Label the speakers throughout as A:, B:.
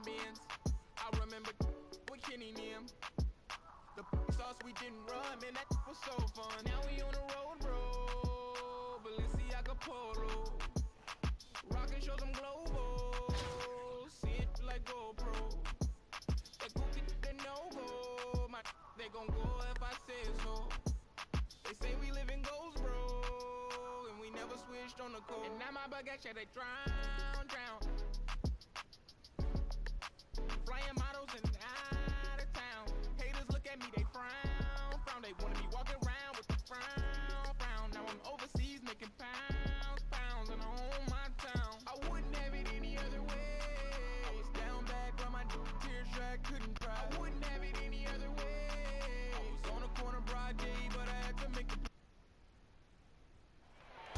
A: Benz. I remember with Kenny and them. The sauce we didn't run, man, that was so fun. Now we on the road, bro. Balenciaga Polo. Rockin' show them global. See it like GoPro. That cookie, they no-go. They gon' go if I say so. They say we live in goals, bro. And we never switched on the code. And now my baguette, they drown. Flying models and out of town. Haters look at me, they frown. They wanted me walking around with the frown. Now I'm overseas making pounds, and I own my town. I wouldn't have it any other way. I was down bad, but my tears dry, couldn't cry. I wouldn't have it any other way. I was on the corner broad day, but I had to make it.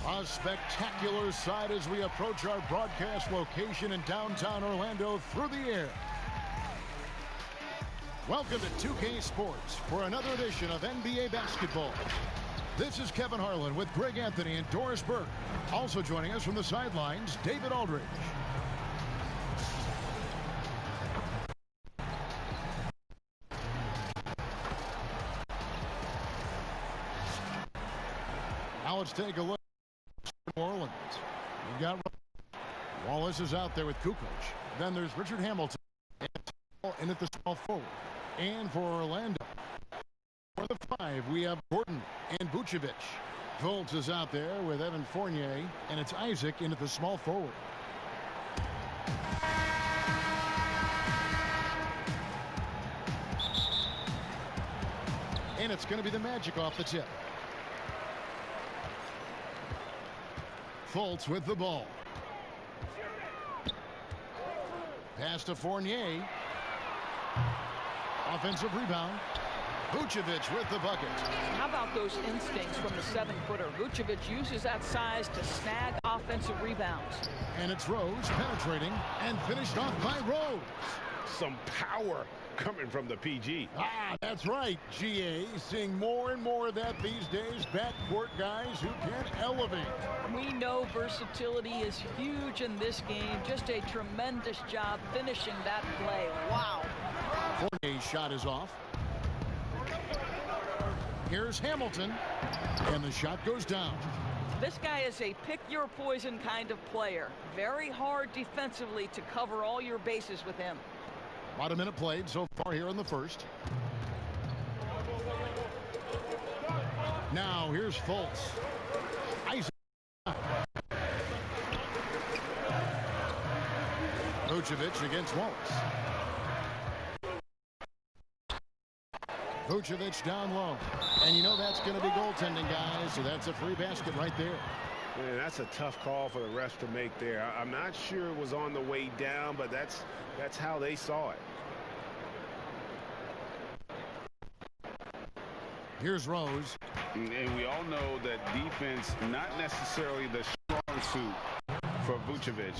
B: A spectacular sight as we approach our broadcast location in downtown Orlando through the air. Welcome to 2K Sports for another edition of NBA basketball. This is Kevin Harlan with Greg Anthony and Doris Burke. Also joining us from the sidelines, David Aldridge. Now let's take a look at New Orleans. We've got Wallace is out there with Kukoc. Then there's Richard Hamilton in at the small forward. And for Orlando, for the 5, we have Gordon and Vucevic. Fultz is out there with Evan Fournier, and it's Isaac into the small forward. And it's going to be the Magic off the tip. Fultz with the ball. Pass to Fournier. Offensive rebound. Vucevic with the bucket.
C: How about those instincts from the 7-footer? Vucevic uses that size to snag offensive rebounds.
B: And it's Rose penetrating and finished off by Rose.
D: Some power coming from the PG.
B: Ah, that's right, GA. Seeing more and more of that these days. Backcourt guys who can elevate.
C: We know versatility is huge in this game. Just a tremendous job finishing that play. Wow.
B: Fournier's shot is off. Here's Hamilton, and the shot goes down.
C: This guy is a pick-your-poison kind of player. Very hard defensively to cover all your bases with him.
B: About a minute played so far here in the first. Now here's Fultz. Isaac. Vucevic against Wallace. Vucevic down low. And you know that's going to be goaltending, guys, so that's a free basket right there.
D: Man, that's a tough call for the refs to make there. I'm not sure it was on the way down, but that's how they saw it.
B: Here's Rose.
E: And we all know that defense, not necessarily the strong suit for Vucevic,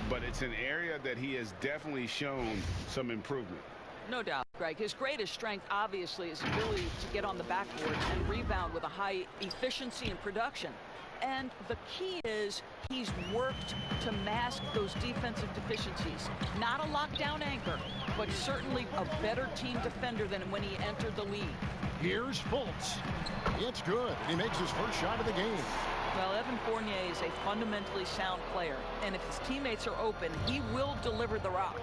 E: but it's an area that he has definitely shown some improvement.
C: No doubt, Greg. His greatest strength, obviously, is ability to get on the backboard and rebound with a high efficiency and production. And the key is he's worked to mask those defensive deficiencies. Not a lockdown anchor, but certainly a better team defender than when he entered the league.
B: Here's Fultz. It's good. He makes his first shot of the game.
C: Well, Evan Fournier is a fundamentally sound player, and if his teammates are open, he will deliver the rock.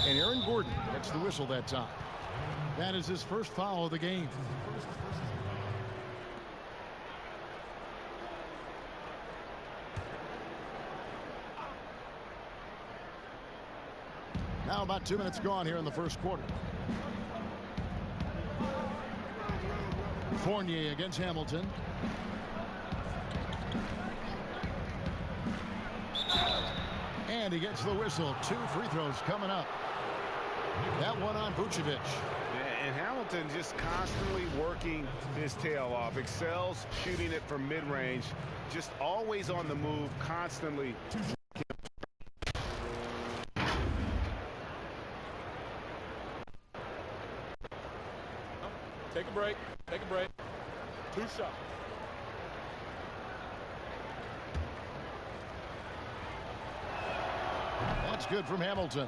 B: And Aaron Gordon gets the whistle that time. That is his first foul of the game. Now about 2 minutes gone here in the first quarter. Fournier against Hamilton. And he gets the whistle. 2 free throws coming up. That one on Vucevic.
D: And Hamilton just constantly working his tail off. Excels shooting it from mid-range. Just always on the move, constantly.
F: Take a break. Take a break. 2 shots.
B: That's good from Hamilton.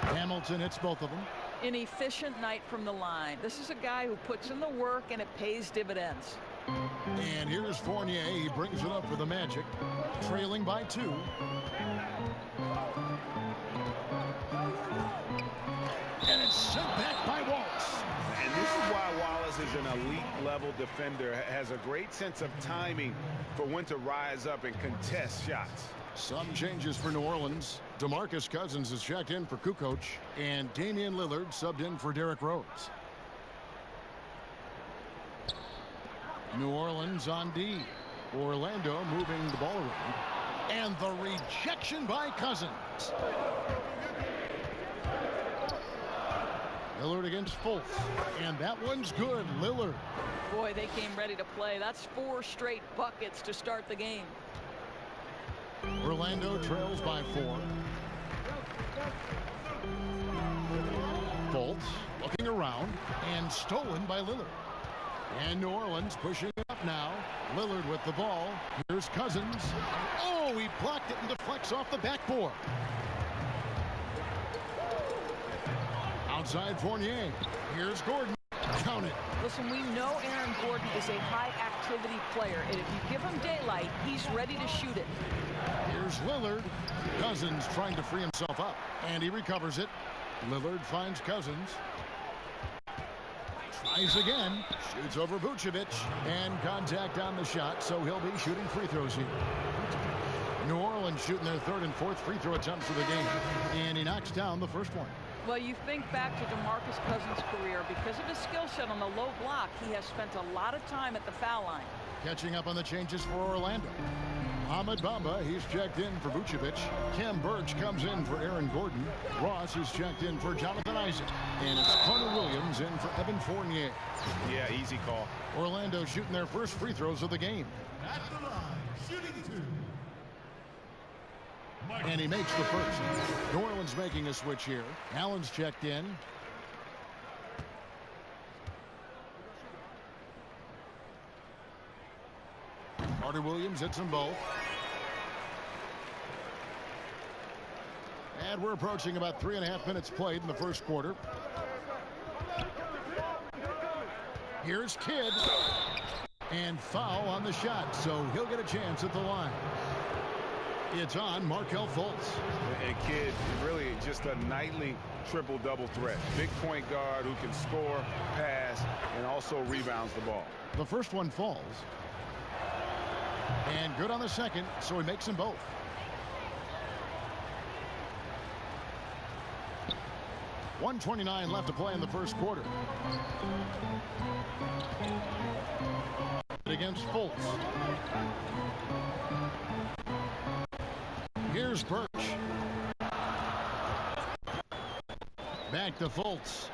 B: Hamilton hits both of them.
C: An efficient night from the line. This is a guy who puts in the work, and it pays dividends.
B: And here's Fournier. He brings it up for the Magic, trailing by 2. And it's sent back by Wallace.
D: And this is why Wallace is an elite-level defender, has a great sense of timing for when to rise up and contest shots.
B: Some changes for New Orleans. DeMarcus Cousins is checked in for Kukoc, and Damian Lillard subbed in for Derrick Rose. New Orleans on D. Orlando moving the ball around. And the rejection by Cousins. Lillard against Fultz. And that one's good. Lillard.
C: Boy, they came ready to play. That's 4 straight buckets to start the game.
B: Orlando trails by 4. Fultz looking around and stolen by Lillard. And New Orleans pushing it up now. Lillard with the ball. Here's Cousins. Oh, he blocked it and deflects off the backboard. Outside Fournier. Here's Gordon. Count it.
C: Listen, we know Aaron Gordon is a high-activity player, and if you give him daylight, he's ready to shoot it.
B: Here's Lillard. Cousins trying to free himself up, and he recovers it. Lillard finds Cousins. Tries again. Shoots over Vucevic, and contact on the shot, so he'll be shooting free throws here. New Orleans shooting their 3rd and 4th free throw attempts of the game, and he knocks down the first one.
C: Well, you think back to DeMarcus Cousins' career. Because of his skill set on the low block, he has spent a lot of time at the foul line.
B: Catching up on the changes for Orlando. Ahmed Bamba, he's checked in for Vucevic. Kem Birch comes in for Aaron Gordon. Ross is checked in for Jonathan Isaac. And it's Carter Williams in for Evan Fournier.
D: Yeah, easy call.
B: Orlando shooting their first free throws of the game.
G: At the line, shooting 2.
B: And he makes the first. New Orleans making a switch here. Allen's checked in. Carter Williams hits them both. And we're approaching about 3.5 minutes played in the first quarter. Here's Kidd. And foul on the shot, so he'll get a chance at the line. It's on Markelle Fultz.
D: And Kidd, really just a nightly triple-double threat. Big point guard who can score, pass, and also rebounds the ball.
B: The first one falls. And good on the second, so he makes them both. .129 left to play in the first quarter. Against Fultz. Here's Birch. Back to Fultz.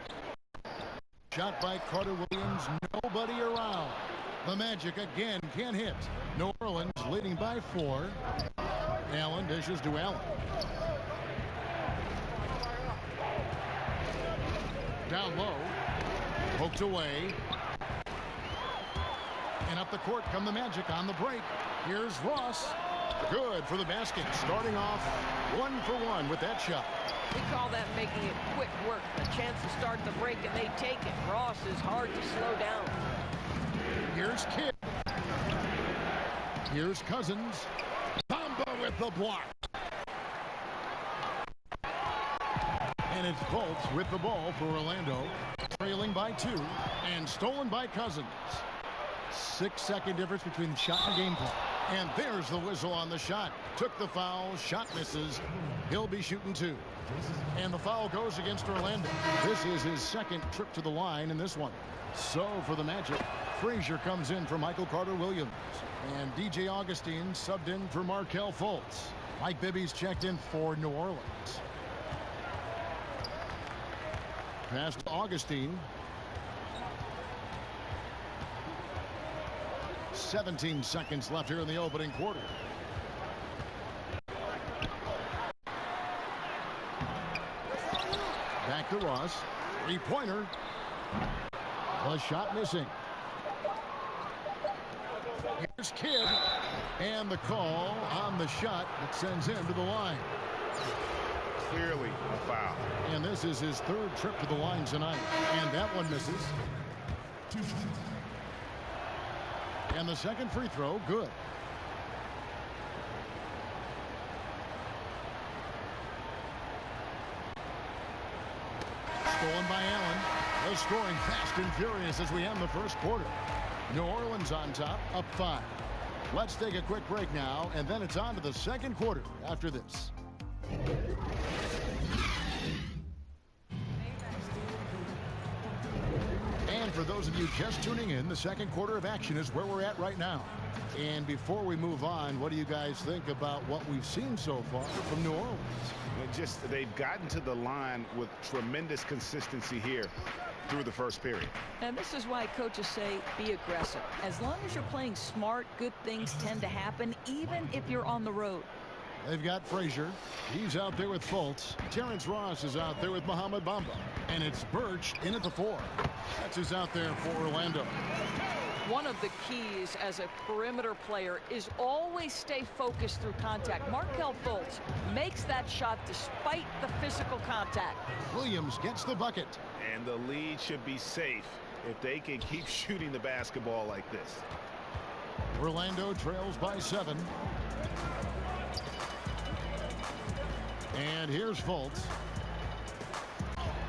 B: Shot by Carter Williams. Nobody around. The Magic again can't hit. New Orleans leading by 4. Allen dishes to Allen. Down low. Poked away. And up the court come the Magic on the break. Here's Ross. Good for the basket. Starting off 1 for 1 with that shot.
H: We call that making it quick work. A chance to start the break, and they take it. Ross is hard to slow down.
B: Here's Kidd. Here's Cousins. Bamba with the block. And it's Fultz with the ball for Orlando. Trailing by 2 and stolen by Cousins. 6-second difference between the shot and game clock. And there's the whistle on the shot. Took the foul. Shot misses. He'll be shooting 2. And the foul goes against Orlando. This is his second trip to the line in this one. So for the Magic, Frazier comes in for Michael Carter Williams. And DJ Augustine subbed in for Markelle Fultz. Mike Bibby's checked in for New Orleans. Pass to Augustine. 17 seconds left here in the opening quarter. Back to Ross. Three-pointer. The shot missing. Here's Kidd. And the call on the shot that sends him to the line.
D: Clearly a foul.
B: And this is his third trip to the line tonight. And that one misses. And the second free throw, good. Stolen by Allen. The scoring fast and furious as we end the first quarter. New Orleans on top, up 5. Let's take a quick break now, and then it's on to the second quarter after this. And for those of you just tuning in, the second quarter of action is where we're at right now. And before we move on, what do you guys think about what we've seen so far from New Orleans?
D: They've gotten to the line with tremendous consistency here through the first period.
C: And this is why coaches say be aggressive. As long as you're playing smart, good things tend to happen, even if you're on the road.
B: They've got Frazier. He's out there with Fultz. Terrence Ross is out there with Mohamed Bamba. And it's Birch in at the 4. That's who's out there for Orlando.
C: One of the keys as a perimeter player is always stay focused through contact. Markelle Fultz makes that shot despite the physical contact.
B: Williams gets the bucket.
D: And the lead should be safe if they can keep shooting the basketball like this.
B: Orlando trails by 7. And here's Fultz.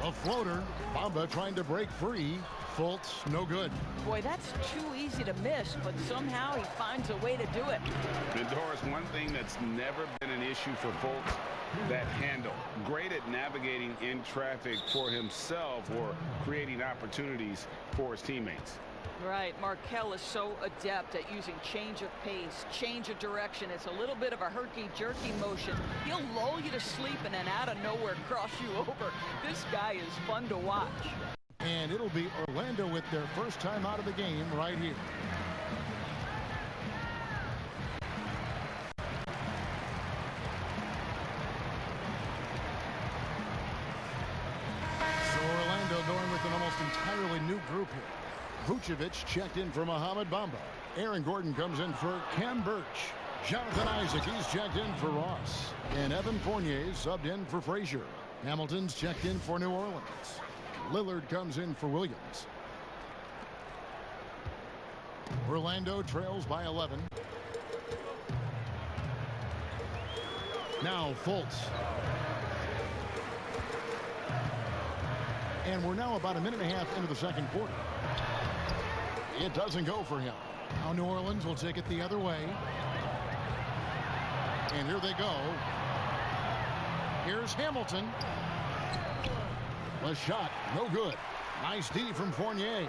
B: A floater. Bamba trying to break free. Fultz, no good.
C: Boy, that's too easy to miss, but somehow he finds a way to do it.
E: And Doris, one thing that's never been an issue for Fultz, that handle. Great at navigating in traffic for himself or creating opportunities for his teammates.
C: Right, Markelle is so adept at using change of pace, change of direction. It's a little bit of a herky-jerky motion. He'll lull you to sleep and then out of nowhere cross you over. This guy is fun to watch.
B: And it'll be Orlando with their first time out of the game right here. So Orlando going with an almost entirely new group here. Vucevic checked in for Mohamed Bamba. Aaron Gordon comes in for Cam Birch. Jonathan Isaac, he's checked in for Ross. And Evan Fournier subbed in for Frazier. Hamilton's checked in for New Orleans. Lillard comes in for Williams. Orlando trails by 11. Now Fultz. And we're now about a minute and a half into the second quarter. It doesn't go for him. Now New Orleans will take it the other way. And here they go. Here's Hamilton. The shot, no good. Nice D from Fournier.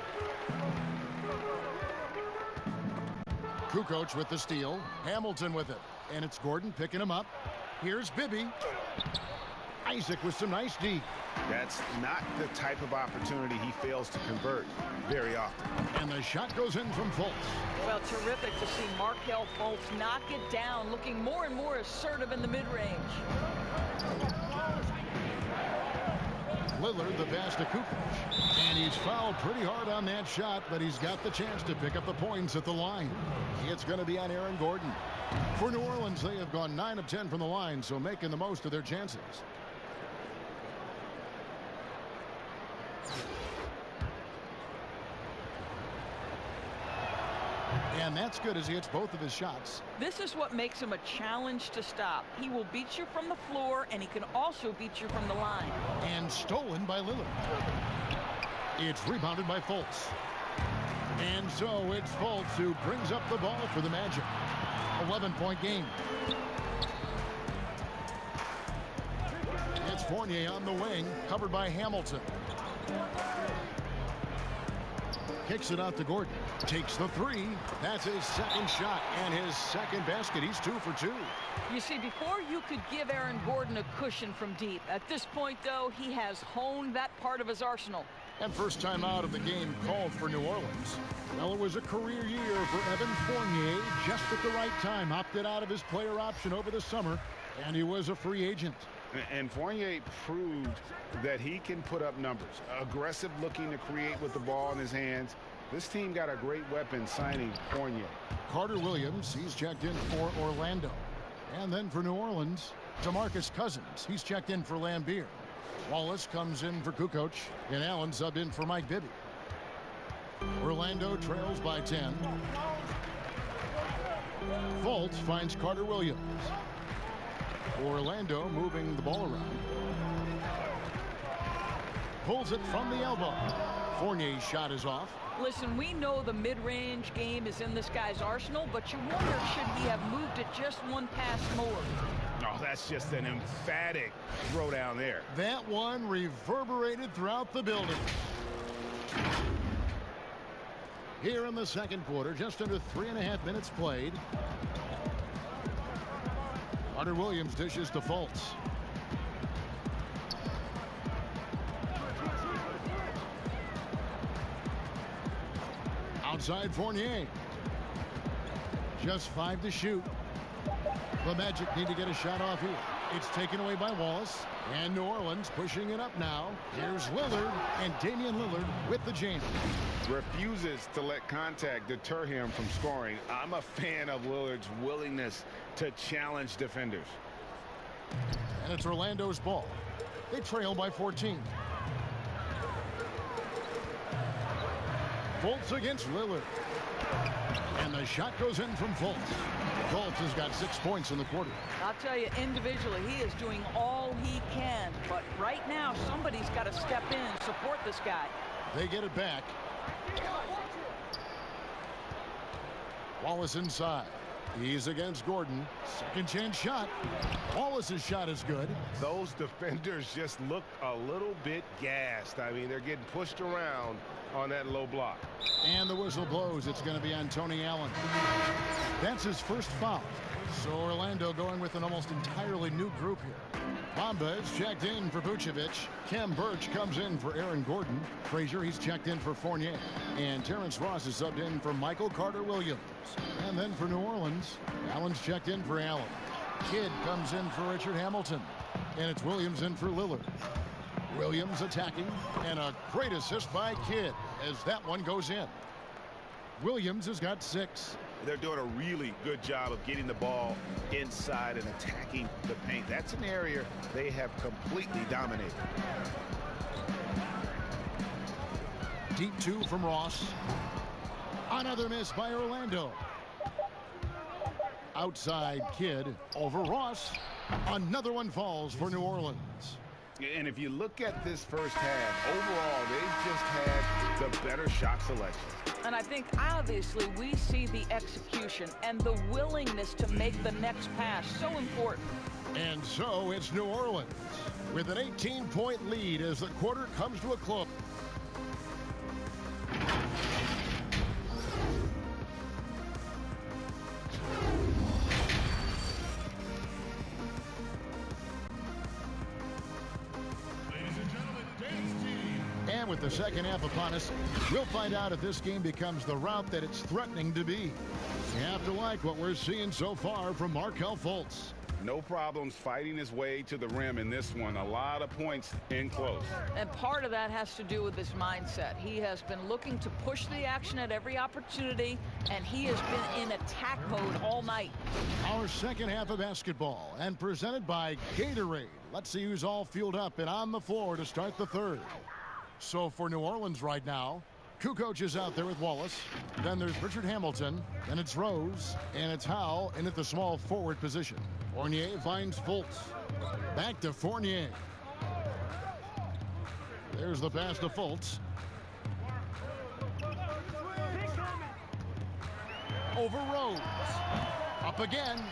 B: Kukoc with the steal. Hamilton with it. And it's Gordon picking him up. Here's Bibby. Isaac with some nice D.
D: That's not the type of opportunity he fails to convert very often.
B: And the shot goes in from Fultz.
C: Well, terrific to see Markelle Fultz knock it down, looking more and more assertive in the mid-range.
B: Lillard the pass to Kukoc. And he's fouled pretty hard on that shot, but he's got the chance to pick up the points at the line. It's going to be on Aaron Gordon. For New Orleans, they have gone 9 of 10 from the line, so making the most of their chances. And that's good as he hits both of his shots.
C: This is what makes him a challenge to stop. He will beat you from the floor, and he can also beat you from the line.
B: And stolen by Lillard. It's rebounded by Fultz. And so it's Fultz who brings up the ball for the Magic. 11-point game. It's Fournier on the wing, covered by Hamilton. Kicks it out to Gordon. Takes the 3. That's his second shot and his second basket. He's 2 for 2.
C: You see, before you could give Aaron Gordon a cushion from deep. At this point, though, he has honed that part of his arsenal.
B: And first time out of the game called for New Orleans. Well, it was a career year for Evan Fournier. Just at the right time. Opted out of his player option over the summer. And he was a free agent.
E: And Fournier proved that he can put up numbers. Aggressive looking to create with the ball in his hands. This team got a great weapon signing Fournier.
B: Carter Williams, he's checked in for Orlando. And then for New Orleans, DeMarcus Cousins, he's checked in for Lambeer. Wallace comes in for Kukoc, and Allen subbed in for Mike Bibby. Orlando trails by 10. Fultz finds Carter Williams. Orlando moving the ball around. Pulls it from the elbow. Fournier's shot is off.
C: Listen, we know the mid-range game is in this guy's arsenal, but you wonder, should he have moved it just one pass more?
D: Oh, that's just an emphatic throw down there.
B: That one reverberated throughout the building. Here in the second quarter, just under 3.5 minutes played. Carter Williams dishes to Fultz. Outside Fournier. Just 5 to shoot. The Magic need to get a shot off here. It's taken away by Wallace. And New Orleans pushing it up now. Here's Lillard, and Damian Lillard with the jam.
E: Refuses to let contact deter him from scoring. I'm a fan of Lillard's willingness to challenge defenders.
B: And it's Orlando's ball. They trail by 14. Fultz against Lillard. And the shot goes in from Fultz. Fultz has got 6 points in the quarter.
C: I'll tell you, individually, he is doing all he can. But right now, somebody's got to step in and support this guy.
B: They get it back. Wallace inside. He's against Gordon. Second chance shot. Wallace's shot is good.
D: Those defenders just look a little bit gassed. I mean, they're getting pushed around on that low block.
B: And the whistle blows. It's going to be on Tony Allen. That's his first foul. So Orlando going with an almost entirely new group here. Bamba is checked in for Vucevic. Kem Birch comes in for Aaron Gordon. Frazier, he's checked in for Fournier. And Terrence Ross is subbed in for Michael Carter Williams. And then for New Orleans, Allen's checked in for Allen. Kidd comes in for Richard Hamilton. And it's Williams in for Lillard. Williams attacking, and a great assist by Kidd as that one goes in. Williams has got 6.
D: They're doing a really good job of getting the ball inside and attacking the paint. That's an area they have completely dominated.
B: Deep 2 from Ross. Another miss by Orlando. Outside Kidd over Ross. Another one falls for New Orleans.
E: And if you look at this first half, overall, they've just had the better shot selection.
C: And I think, obviously, we see the execution and the willingness to make the next pass so important.
B: And so it's New Orleans with an 18-point lead as the quarter comes to a close. And with the second half upon us, we'll find out if this game becomes the route that it's threatening to be. You have to like what we're seeing so far from Markelle Fultz.
E: No problems fighting his way to the rim in this one. A lot of points in close.
C: And part of that has to do with his mindset. He has been looking to push the action at every opportunity, and he has been in attack mode all night.
B: Our second half of basketball, and presented by Gatorade. Let's see who's all fueled up and on the floor to start the third. So for New Orleans right now, Kukoc is out there with Wallace. Then there's Richard Hamilton. Then it's Rose. And it's Howe in at the small forward position. Fournier finds Fultz. Back to Fournier. There's the pass to Fultz. Over Rose. Up again.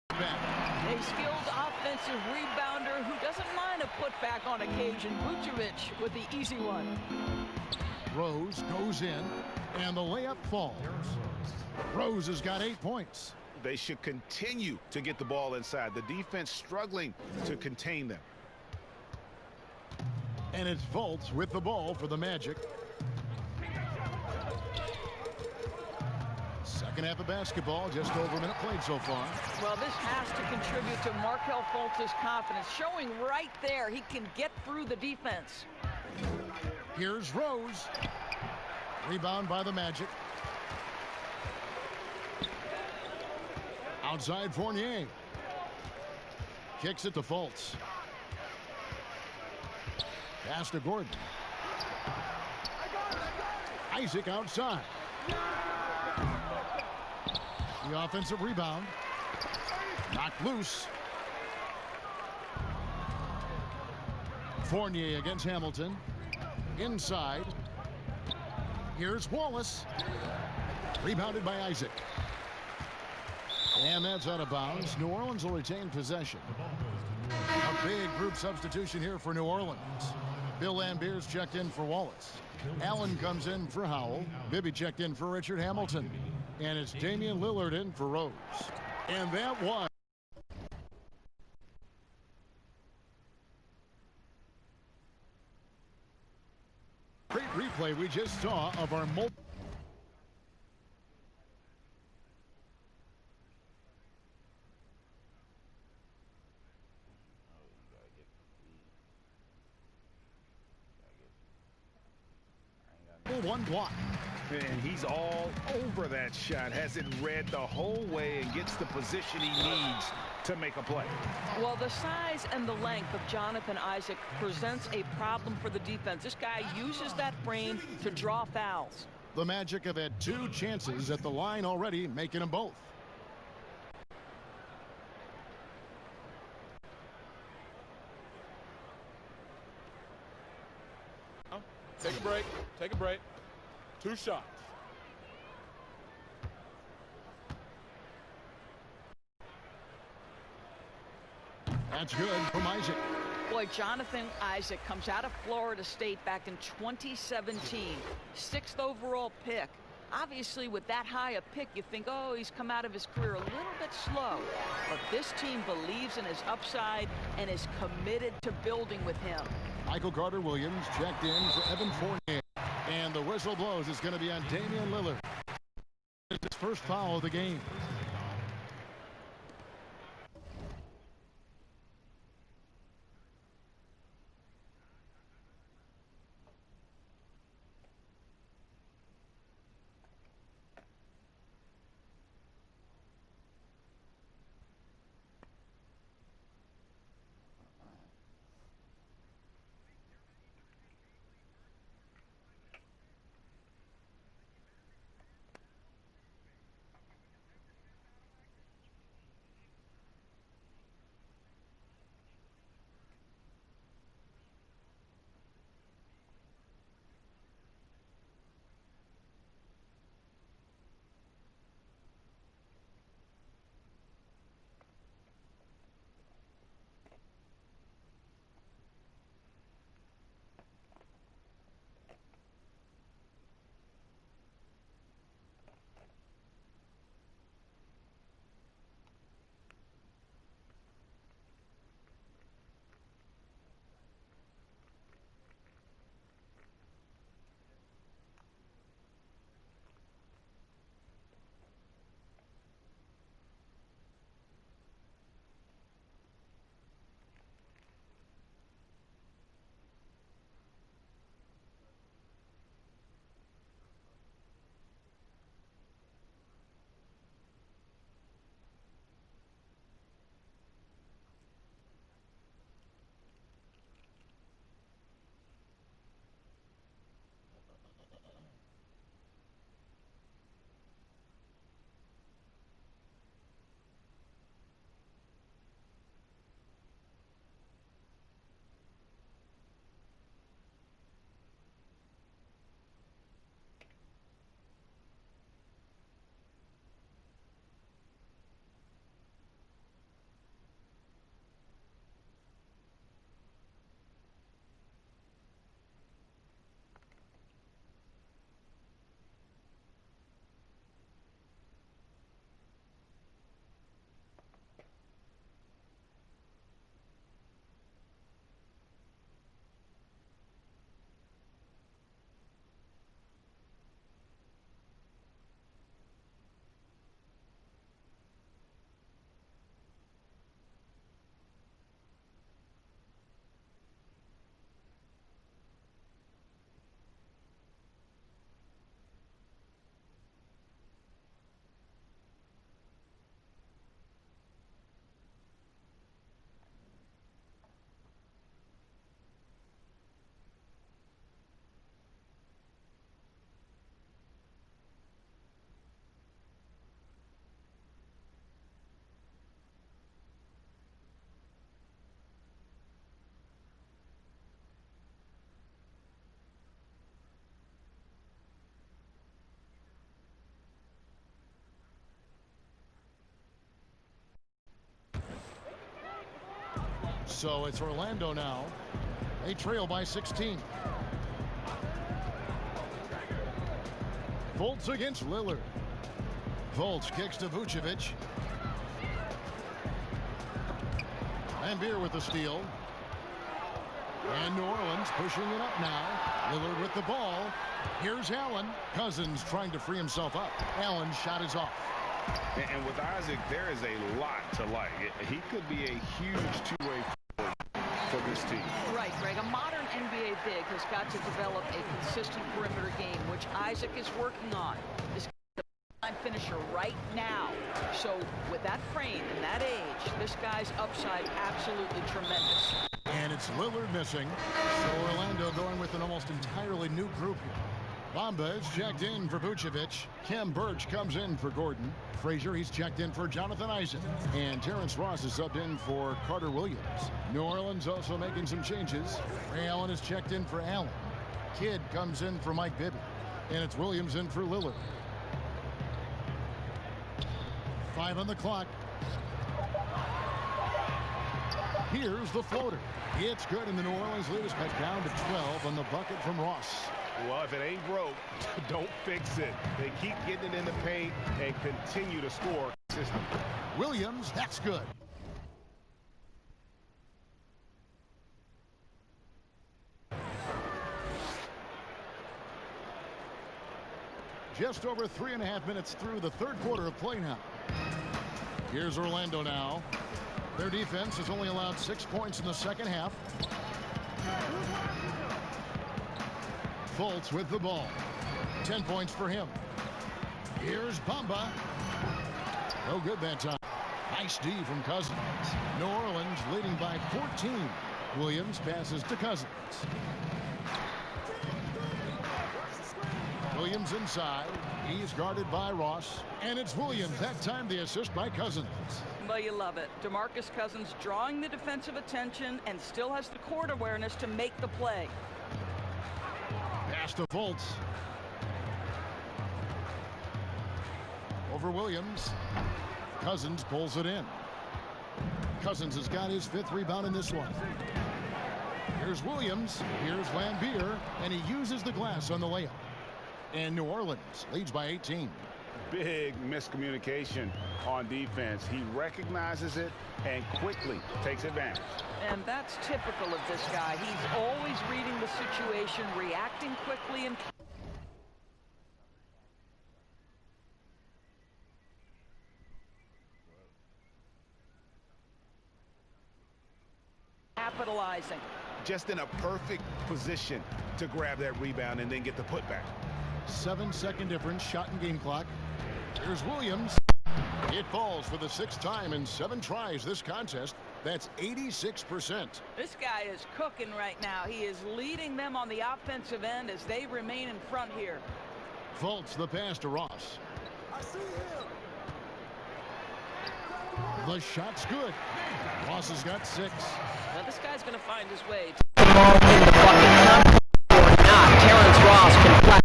B: Back.
C: A skilled offensive rebounder who doesn't mind a putback on occasion. Vucevic with the easy one.
B: Rose goes in, and the layup falls. Rose has got 8 points.
D: They should continue to get the ball inside. The defense struggling to contain them.
B: And it's Fultz with the ball for the Magic. Second half of basketball, just over a minute played so far.
C: Well, this has to contribute to Markelle Fultz's confidence, showing right there he can get through the defense.
B: Here's Rose. Rebound by the Magic. Outside Fournier. Kicks it to Fultz. Pass to Gordon. Isaac outside. The offensive rebound. Knocked loose. Fournier against Hamilton. Inside. Here's Wallace. Rebounded by Isaac. And that's out of bounds. New Orleans will retain possession. A big group substitution here for New Orleans. Bill Lambiers checked in for Wallace. Allen comes in for Howell. Bibby checked in for Richard Hamilton. And it's Damian Lillard in for Rose. And that was great replay we just saw of our one block.
D: And he's all over that shot. Has it read the whole way and gets the position he needs to make a play.
C: Well, the size and the length of Jonathan Isaac presents a problem for the defense. This guy uses that frame to draw fouls.
B: The Magic have had 2 chances at the line already, making them both.
F: Take a break. Take a break. 2 shots.
B: That's good from Isaac.
C: Boy, Jonathan Isaac comes out of Florida State back in 2017. 6th overall pick. Obviously, with that high a pick, you think, oh, he's come out of his career a little bit slow. But this team believes in his upside and is committed to building with him.
B: Michael Carter-Williams checked in for Evan Fournier. And the whistle blows. It's going to be on Damian Lillard. It's his first foul of the game. So it's Orlando now. They trail by 16. Fultz against Lillard. Fultz kicks to Vucevic. Lambier with the steal. And New Orleans pushing it up now. Lillard with the ball. Here's Allen. Cousins trying to free himself up. Allen's shot is off.
E: And with Isaac, there is a lot to like. He could be a huge two-way forward for this team.
C: Right, Greg. A modern NBA big has got to develop a consistent perimeter game, which Isaac is working on. This finisher right now. So with that frame and that age, this guy's upside absolutely tremendous.
B: And it's Lillard missing. So Orlando going with an almost entirely new group here. Bamba is checked in for Vucevic. Kem Birch comes in for Gordon. Frazier, he's checked in for Jonathan Isaac. And Terrence Ross is subbed in for Carter Williams. New Orleans also making some changes. Ray Allen is checked in for Allen. Kidd comes in for Mike Bibby. And it's Williams in for Lillard. 5 on the clock. Here's the floater. It's good, and the New Orleans lead is cut down to 12 on the bucket from Ross.
D: Well, if it ain't broke, don't fix it. They keep getting it in the paint and continue to score consistently.
B: Williams, that's good. Just over 3.5 minutes through the third quarter of play now. Here's Orlando now. Their defense has only allowed 6 points in the second half. Fultz with the ball. 10 points for him. Here's Bamba. No good that time. Nice D from Cousins. New Orleans leading by 14. Williams passes to Cousins. Williams inside. He's guarded by Ross. And it's Williams. That time the assist by Cousins.
C: Well, you love it. DeMarcus Cousins drawing the defensive attention and still has the court awareness to make the play.
B: Pass to Fultz. Over Williams. Cousins pulls it in. Cousins has got his 5th rebound in this one. Here's Williams. Here's Lambier. And he uses the glass on the layup. And New Orleans leads by 18.
E: Big miscommunication on defense. He recognizes it and quickly takes advantage.
C: And that's typical of this guy. He's always reading the situation, reacting quickly, and capitalizing.
D: Just in a perfect position to grab that rebound and then get the putback.
B: 7-second difference, shot and game clock. Here's Williams. It falls for the 6th time in 7 tries this contest. That's 86%.
C: This guy is cooking right now. He is leading them on the offensive end as they remain in front here.
B: Fultz the pass to Ross.
G: I see him.
B: The shot's good. Ross has got 6.
C: Now this guy's going to find his way.
H: The ball in the bucket. Or not. Terrence Ross can flat.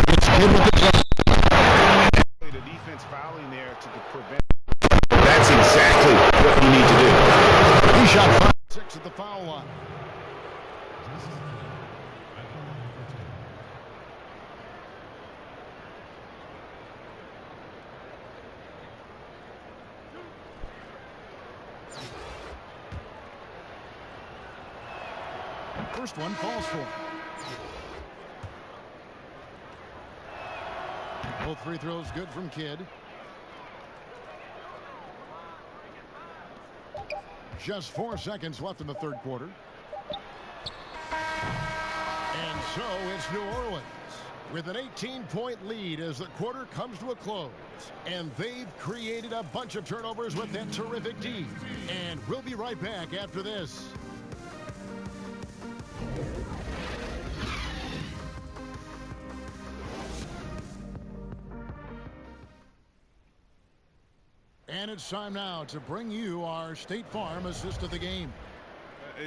B: It's good with the jump.
D: The defense fouling there to prevent.
E: That's exactly what you need to do.
B: He shot 5-6 at the foul line. First one falls for him. Both free throws good from Kidd. Just 4 seconds left in the third quarter. And so it's New Orleans with an 18-point lead as the quarter comes to a close. And they've created a bunch of turnovers with that terrific D. And we'll be right back after this. And it's time now to bring you our State Farm assist of the game.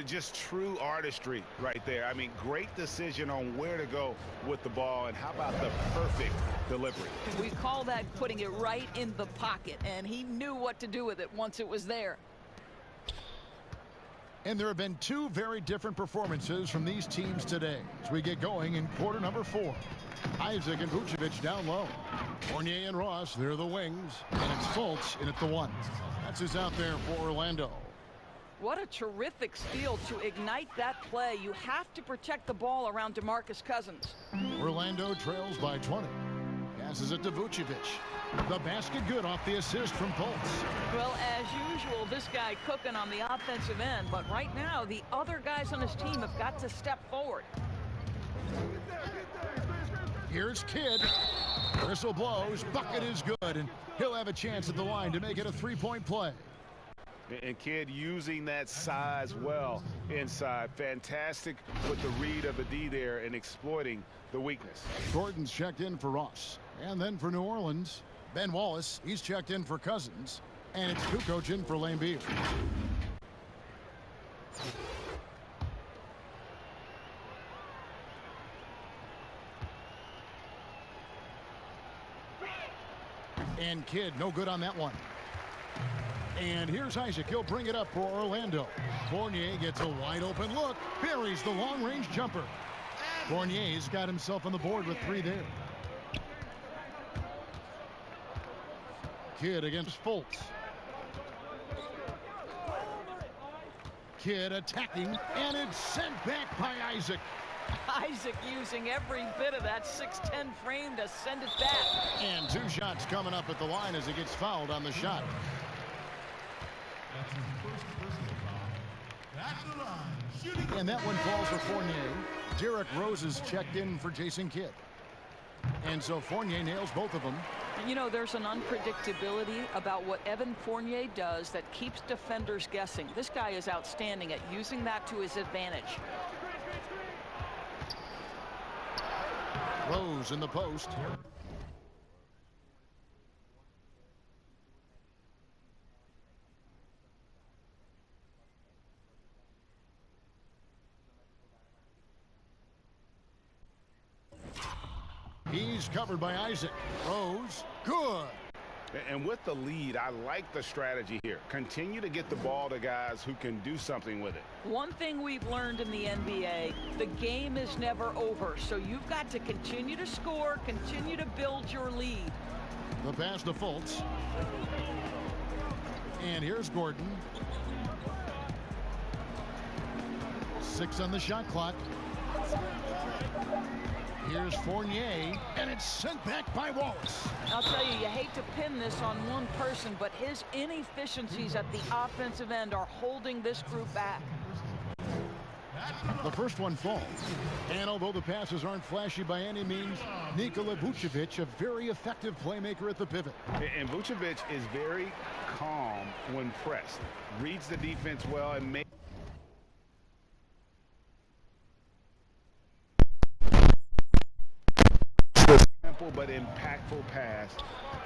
D: Just true artistry right there. I mean, great decision on where to go with the ball, and how about the perfect delivery?
C: We call that putting it right in the pocket, and he knew what to do with it once it was there.
B: And there have been two very different performances from these teams today as we get going in quarter number 4. Isaac and Vucevic down low. Fournier and Ross, they're the wings. And it's Fultz in at the 1. That's who's out there for Orlando.
C: What a terrific steal to ignite that play. You have to protect the ball around DeMarcus Cousins.
B: Orlando trails by 20. Passes it to Vucevic. The basket good off the assist from Fultz.
C: Well, as usual, this guy cooking on the offensive end, but right now the other guys on his team have got to step forward.
B: Here's Kidd. Whistle blows. Bucket is good, and he'll have a chance at the line to make it a 3-point play.
D: And Kidd using that size well inside. Fantastic with the read of the D there and exploiting the weakness.
B: Gordon's checked in for Ross. And then for New Orleans, Ben Wallace, he's checked in for Cousins. And it's Kukoc in for Lambeer. And Kidd, no good on that one. And here's Isaac. He'll bring it up for Orlando. Fournier gets a wide open look. Buries the long-range jumper. Fournier's got himself on the board with 3 there. Kidd against Fultz. Kidd attacking, and it's sent back by Isaac.
C: Isaac using every bit of that 6'10" frame to send it back.
B: And 2 shots coming up at the line as he gets fouled on the shot.
G: That's his first personal foul. At the line, shooting.
B: And that one falls for Fournier. Derrick Rose is checked in for Jason Kidd. And so Fournier nails both of them.
C: You know, there's an unpredictability about what Evan Fournier does that keeps defenders guessing. This guy is outstanding at using that to his advantage.
B: Rose in the post. He's covered by Isaac. Rose, good.
D: And with the lead, I like the strategy here. Continue to get the ball to guys who can do something with it.
C: One thing we've learned in the NBA, the game is never over. So you've got to continue to score, continue to build your lead.
B: The pass to Fultz. And here's Gordon. 6 on the shot clock. Here's Fournier, and it's sent back by Wallace.
C: I'll tell you, you hate to pin this on one person, but his inefficiencies at the offensive end are holding this group back.
B: The first one falls. And although the passes aren't flashy by any means, Nikola Vucevic, a very effective playmaker at the pivot.
D: And Vucevic is very calm when pressed. Reads the defense well and makes simple but impactful pass.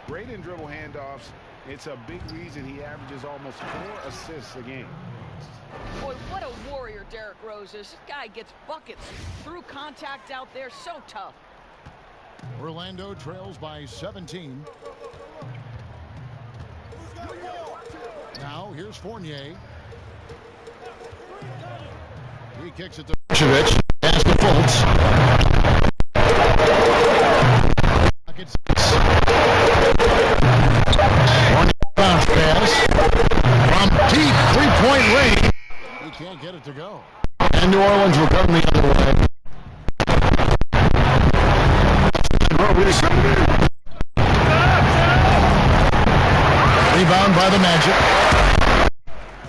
D: Great in dribble handoffs. It's a big reason he averages almost 4 assists a game.
C: Boy, what a warrior Derrick Rose is. This guy gets buckets through contact out there. So tough.
B: Orlando trails by 17. Now here's Fournier. He kicks it to Vucevic. Pass to Fultz. Bounce pass from deep 3-point range. He can't get it to go. And New Orleans will come the other way. Rebound by the Magic.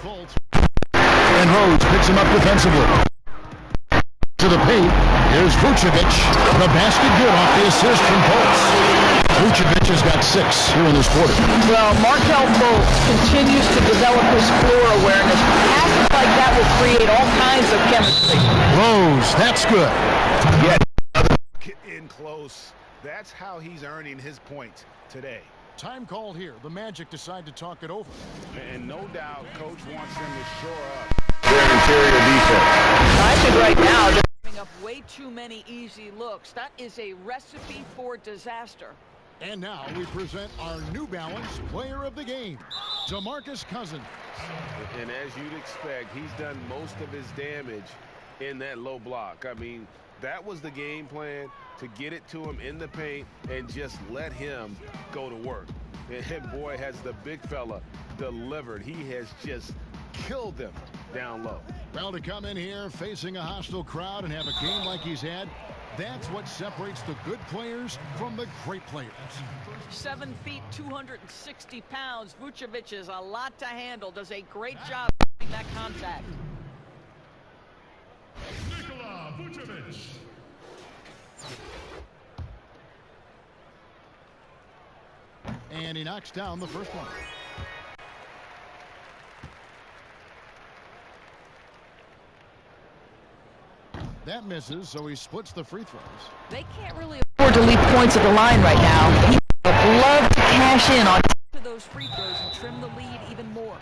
B: Fultz. And Rhodes picks him up defensively. To the paint. Here's Vucevic. The basket good off the assist from Fultz. Vucevic has got 6 here in this quarter.
C: Well, Markelle Fultz continues to develop his floor awareness. Passes like that will create all kinds of chemistry.
B: Rose, that's good.
D: Get in close. That's how he's earning his points today.
B: Time called here. The Magic decide to talk it over.
D: And no doubt, Coach wants them to shore up their interior defense.
C: I think right now they're giving up way too many easy looks. That is a recipe for disaster.
B: And now we present our New Balance Player of the Game, DeMarcus Cousins.
E: And as you'd expect, he's done most of his damage in that low block. I mean, that was the game plan, to get it to him in the paint and just let him go to work. And boy, has the big fella delivered. He has just killed them down low.
B: Well, to come in here facing a hostile crowd and have a game like he's had, that's what separates the good players from the great players.
C: 7 feet, 260 pounds. Vucevic is a lot to handle. Does a great job keeping that contact.
G: Nikola Vucevic.
B: And he knocks down the first one. That misses, so he splits the free throws.
C: They can't really afford to leave points at the line right now. He would love to cash in on those free throws and trim the lead even more.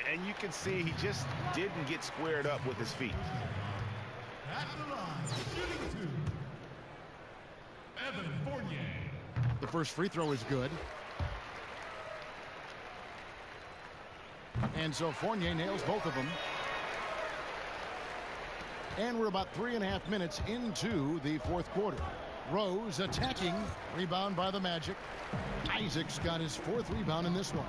E: And you can see he just didn't get squared up with his feet.
G: At the line, shooting 2. Evan Fournier.
B: The first free throw is good. And so Fournier nails both of them. And we're about 3.5 minutes into the fourth quarter. Rose attacking. Rebound by the Magic. Isaac's got his 4th rebound in this one.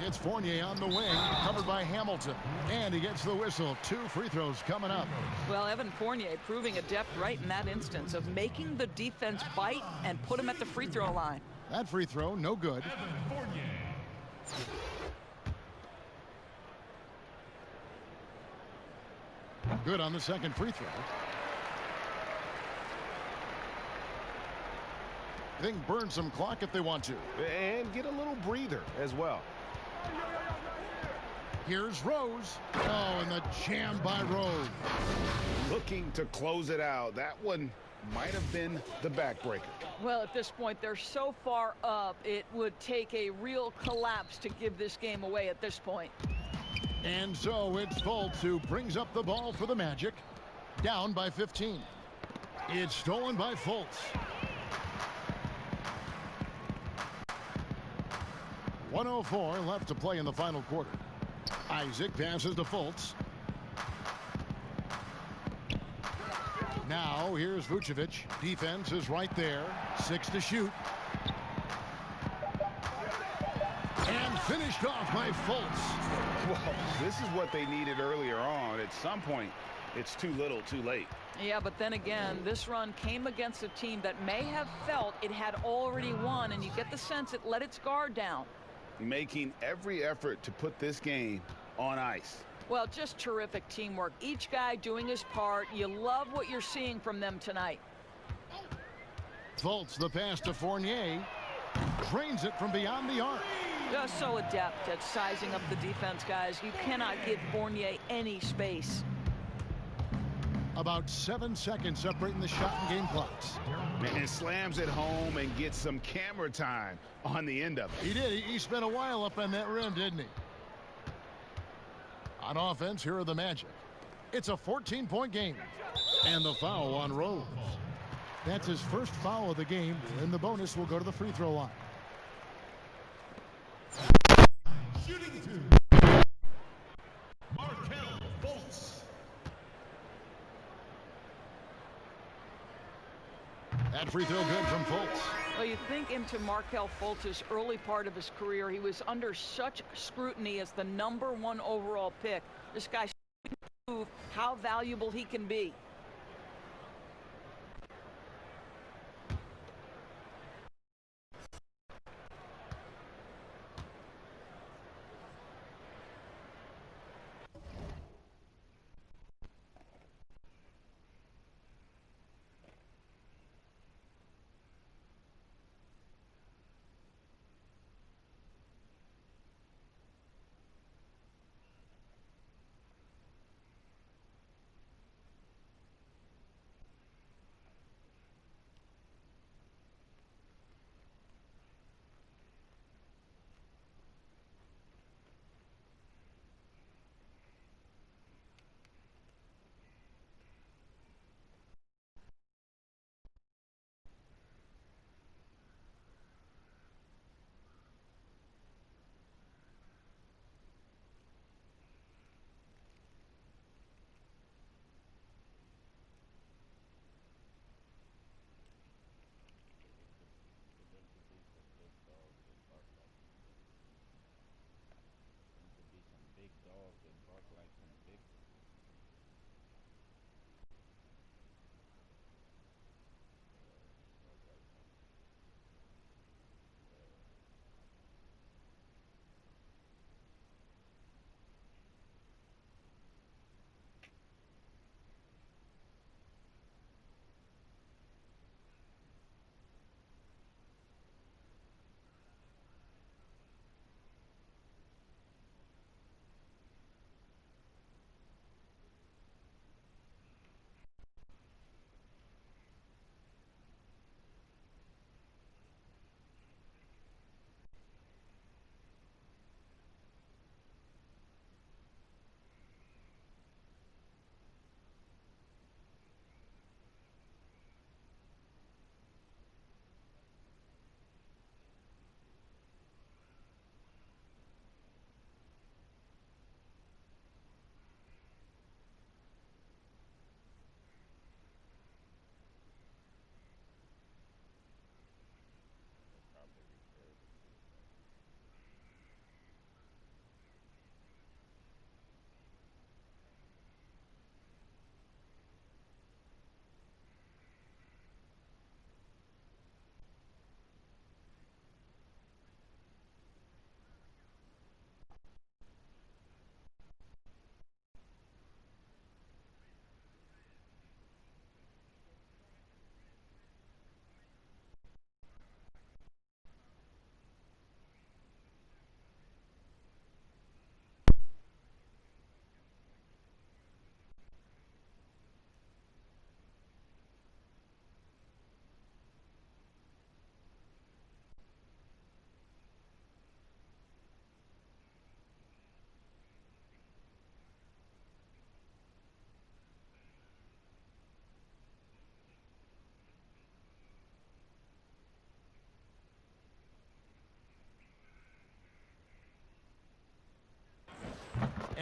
B: It's Fournier on the wing, covered by Hamilton. And he gets the whistle. 2 free throws coming up.
C: Well, Evan Fournier proving adept right in that instance of making the defense bite and put him at the free throw line.
B: That free throw, no good.
G: Evan Fournier.
B: Good on the second free throw. They can burn some clock if they want to.
E: And get a little breather as well.
B: Here's Rose. Oh, and the jam by Rose.
E: Looking to close it out. That one might have been the backbreaker.
C: Well, at this point, they're so far up, it would take a real collapse to give this game away at this point.
B: And so it's Fultz who brings up the ball for the Magic. Down by 15. It's stolen by Fultz. 1:04 left to play in the final quarter. Isaac passes to Fultz. Now here's Vucevic. Defense is right there. 6 to shoot. And finished off by Fultz.
E: Well, this is what they needed earlier on. At some point, it's too little, too late.
C: Yeah, but then again, this run came against a team that may have felt it had already won, and you get the sense it let its guard down.
E: Making every effort to put this game on ice.
C: Well, just terrific teamwork. Each guy doing his part. You love what you're seeing from them tonight.
B: Fultz, the pass to Fournier. Drains it from beyond the arc.
C: Just so adept at sizing up the defense, guys. You cannot give Fournier any space.
B: About 7 seconds separating the shot and game clocks.
E: And slams it home and gets some camera time on the end of it.
B: He did. He spent a while up on that rim, didn't he? On offense, here are the Magic. It's a 14-point game. And the foul on Rose. That's his first foul of the game, and the bonus will go to the free throw line.
G: Shooting 2. Markelle Fultz.
B: That free throw good from Fultz.
C: Well, you think into Markelle Fultz's early part of his career, he was under such scrutiny as the #1 overall pick. This guy proved how valuable he can be.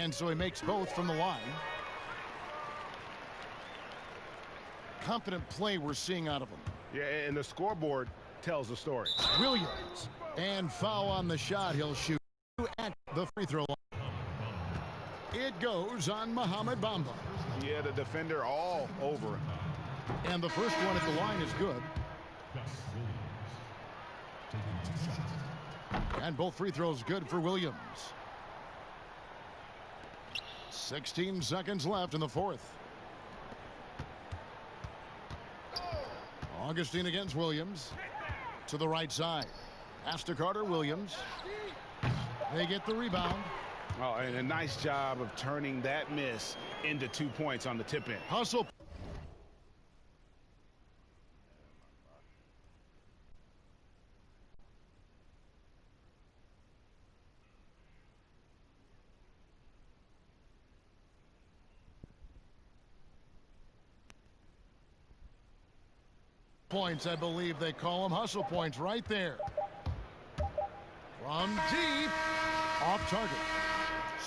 B: And so he makes both from the line. Confident play we're seeing out of him.
D: Yeah, and the scoreboard tells the story.
B: Williams. And foul on the shot. He'll shoot at the free throw line. It goes on Mohamed Bamba.
D: Yeah, the defender all over him.
B: And the first one at the line is good. And both free throws good for Williams. 16 seconds left in the fourth. Augustine against Williams. To the right side. Pass to Carter Williams. They get the rebound.
D: Oh, and a nice job of turning that miss into 2 points on the tip in.
B: Hustle. Points, I believe they call them hustle points right there. From deep, off target.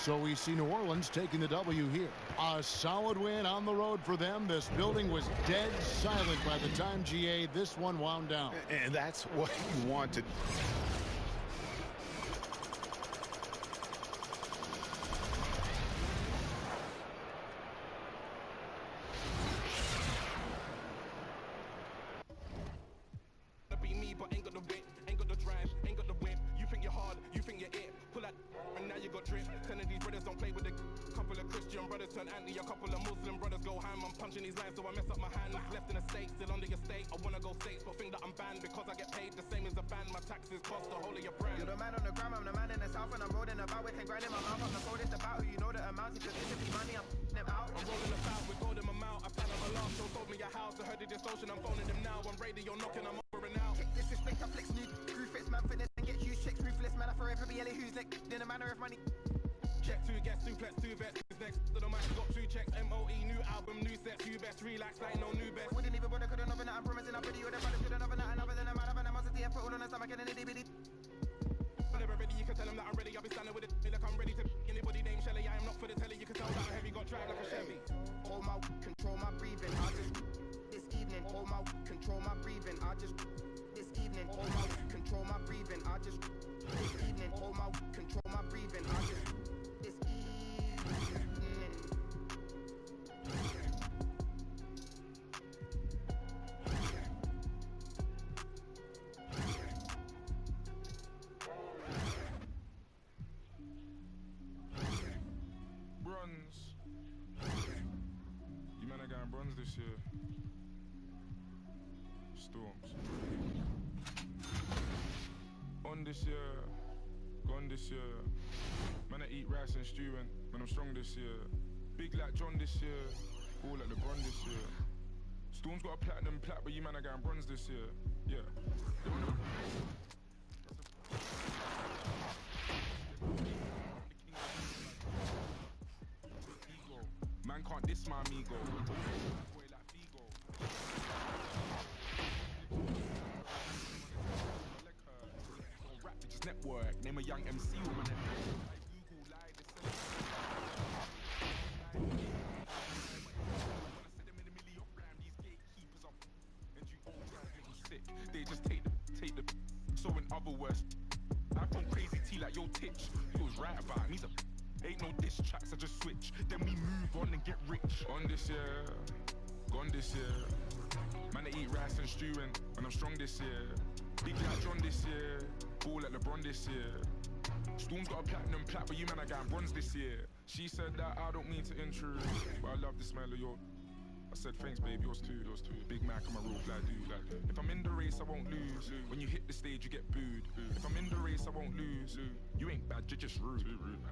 B: So we see New Orleans taking the W here. A solid win on the road for them. This building was dead silent by the time, GA, this one wound down.
D: And that's what you want to.
I: This year, Storms. On this year, gone this year. Man, I eat rice and stew and when I'm strong this year. Big like John this year, all like LeBron this year. Storms got a platinum plat, but you man are going bronze this year. Yeah. Man can't diss my amigo. Network, name a young MC woman. Google live these gatekeepers up and you all sick. They just take the so in other words, I phone crazy T like yo titch. He was right about him, he's a ain't no diss tracks, I just switch. Then we move on and get rich. On this year, gone this year. Man, I eat rice and stew and when I'm strong this year. Big like John this year. Ball like LeBron this year. Storm's got a platinum plat, but you man are going bronze this year. She said that I don't mean to intrude, but I love the smell of your. I said thanks, babe, yours too. Big Mac, I'm a real fly dude. If I'm in the race, I won't lose. When you hit the stage, you get booed. If I'm in the race, I won't lose. You ain't bad, you're just rude.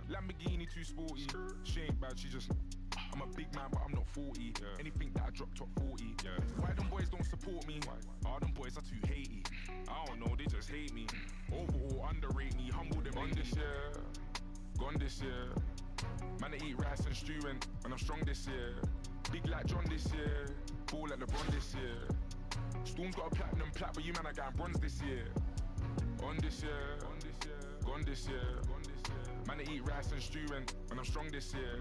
I: Lamborghini too sporty. She ain't bad, she just. I'm a big man, but I'm not 40. Anything that I drop top 40. Why them boys don't support me? Oh, them boys are too hatey. I don't know, they just hate me. Overall, underrate me, humble them. On this year, gone this year. Man, I eat rice and stew and when I'm strong this year. Big like John this year. Ball like LeBron this year. Storm's got a platinum plat, but you man are going bronze this year. On this year, gone this year. Man, I eat rice and stew and I'm strong this year.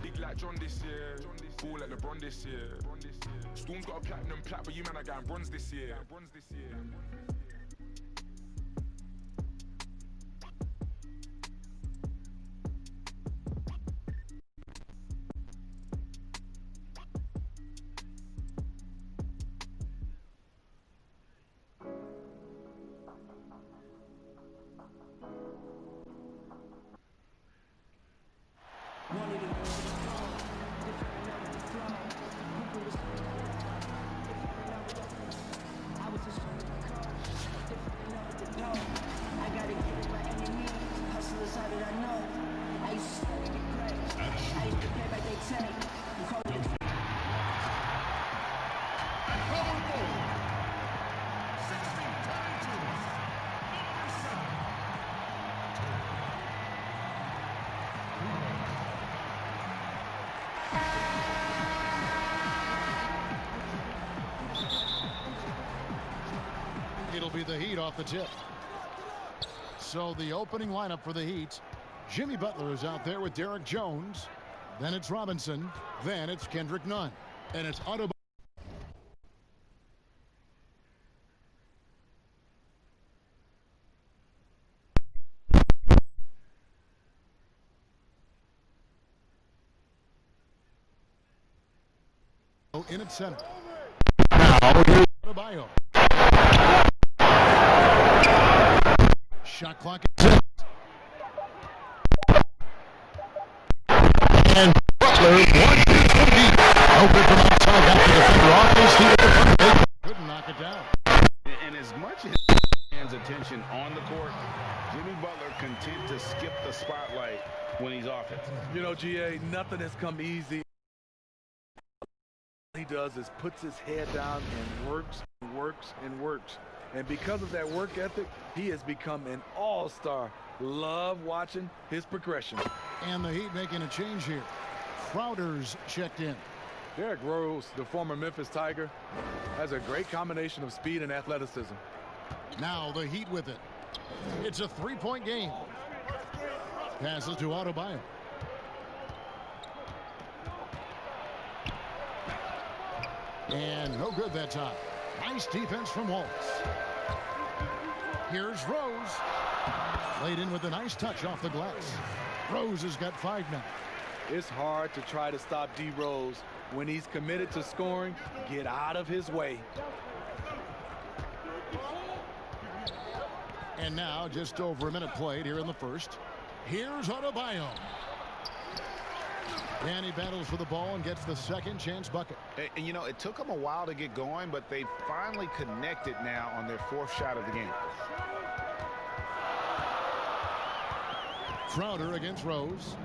I: Big like John this year. Ball like LeBron this year. Storm's got a platinum plat, but you man are getting bronze this year.
B: It'll be the Heat off the tip. So the opening lineup for the Heat. Jimmy Butler is out there with Derek Jones. Then it's Robinson. Then it's Kendrick Nunn. And it's Otto. In its center. Now here's Adebayo. Shot clock is set. And Butler wants it to be open from outside. Got the defender off his feet at the front. They couldn't knock it down.
D: And as much as fans' attention on the court, Jimmy Butler content to skip the spotlight when he's off it.
F: You know, GA, nothing has come easy. All he does is puts his head down and works and works and works. And because of that work ethic, he has become an all-star. Love watching his progression.
B: And the Heat making a change here. Crowder's checked in.
F: Derrick Rose, the former Memphis Tiger, has a great combination of speed and athleticism.
B: Now the Heat with it. It's a three-point game. Passes to Adebayo. And no good that time. Nice defense from Wallace. Here's Rose. Laid in with a nice touch off the glass. Rose has got 5 now.
F: It's hard to try to stop D. Rose when he's committed to scoring. Get out of his way.
B: And now just over a minute played here in the first. Here's Adebayo. And he battles for the ball and gets the second chance bucket.
D: And you know, it took them a while to get going, but they finally connected now on their 4th shot of the game.
B: Crowder against Rose.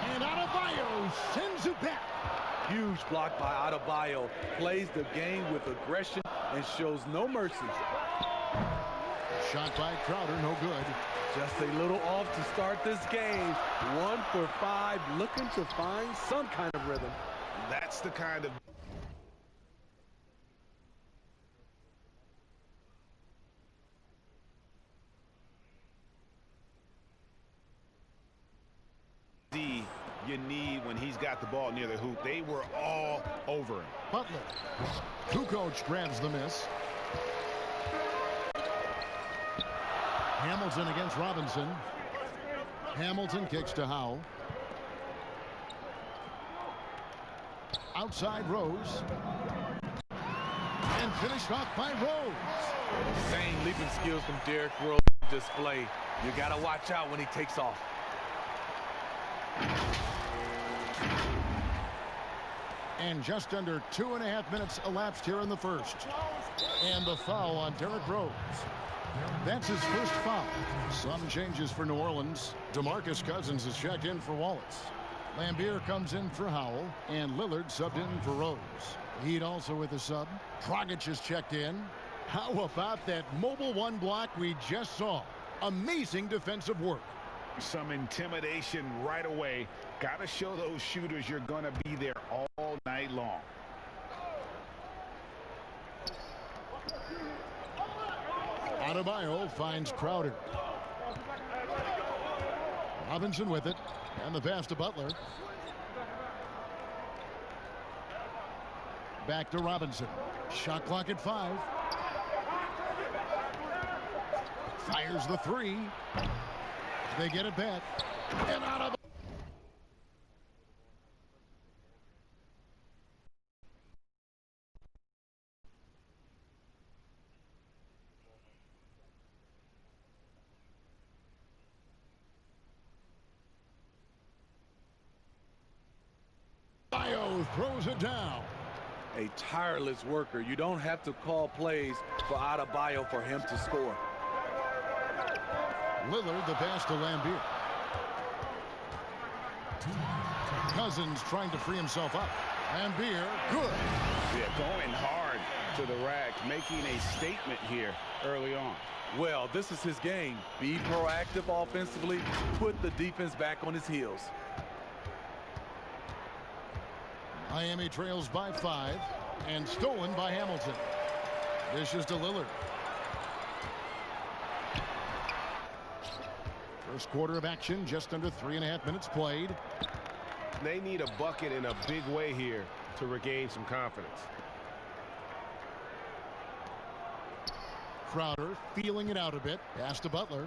B: And Adebayo sends it back.
F: Huge block by Adebayo. Plays the game with aggression and shows no mercy.
B: Shot by Crowder, no good.
F: Just a little off to start this game. 1 for 5, looking to find some kind of rhythm.
D: That's the kind of D you need when he's got the ball near the hoop. They were all over him.
B: Butler. Kukoc grabs the miss. Hamilton against Robinson. Hamilton kicks to Howe. Outside Rose. And finished off by Rose.
F: Same leaping skills from Derrick Rose display. You got to watch out when he takes off.
B: And just under 2.5 minutes elapsed here in the first. And the foul on Derrick Rose. That's his first foul. Some changes for New Orleans. DeMarcus Cousins is checked in for Wallace. Lambier comes in for Howell. And Lillard subbed in for Rose. Heat also with a sub. Dragic is checked in. How about that mobile 1 block we just saw? Amazing defensive work.
D: Some intimidation right away. Got to show those shooters you're going to be there all night long.
B: Adebayo finds Crowder. Robinson with it. And the pass to Butler. Back to Robinson. Shot clock at 5. Fires the 3. They get it back. And out of throws it down.
F: A tireless worker. You don't have to call plays for Adebayo for him to score.
B: Lillard, the pass to Lambeer. Cousins trying to free himself up. Lambeer, good.
D: Yeah, going hard to the rack, making a statement here early on.
F: Well, this is his game. Be proactive offensively. Put the defense back on his heels.
B: Miami trails by 5 and stolen by Hamilton. Dishes to Lillard. First quarter of action, just under 3.5 minutes played.
E: They need a bucket in a big way here to regain some confidence.
B: Crowder feeling it out a bit. Pass to Butler.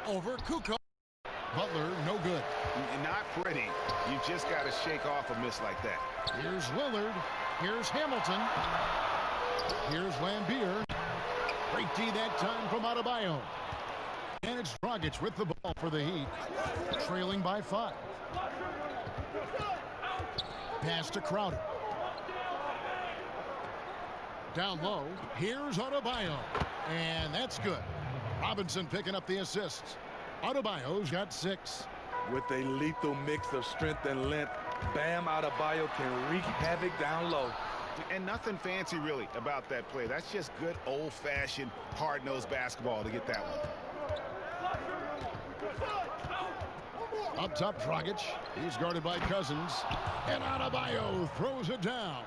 B: Over Kukoc. Butler, no good.
D: Not pretty. You just got to shake off a miss like that.
B: Here's Lillard. Here's Hamilton. Here's Lambeer. Great D that time from Adebayo. And it's Dragic with the ball for the Heat. Trailing by 5. Pass to Crowder. Down low. Here's Adebayo. And that's good. Robinson picking up the assists. Adebayo's got 6.
F: With a lethal mix of strength and length, Bam Adebayo can wreak havoc down low.
D: And nothing fancy really about that play. That's just good old-fashioned hard-nosed basketball to get that one.
B: Up top, Dragic. He's guarded by Cousins. And Adebayo throws it down.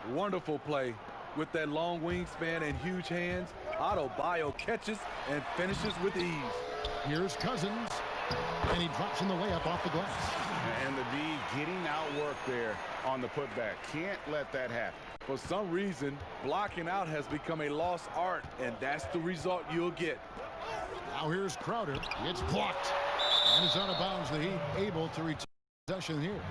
F: Wonderful play. With that long wingspan and huge hands, Adebayo catches and finishes with ease.
B: Here's Cousins. And he drops in the layup off the glass.
D: And the D getting outworked there on the putback. Can't let that happen.
F: For some reason, blocking out has become a lost art, and that's the result you'll get.
B: Now here's Crowder. It's blocked. And it's out of bounds. The Heat able to retain possession here.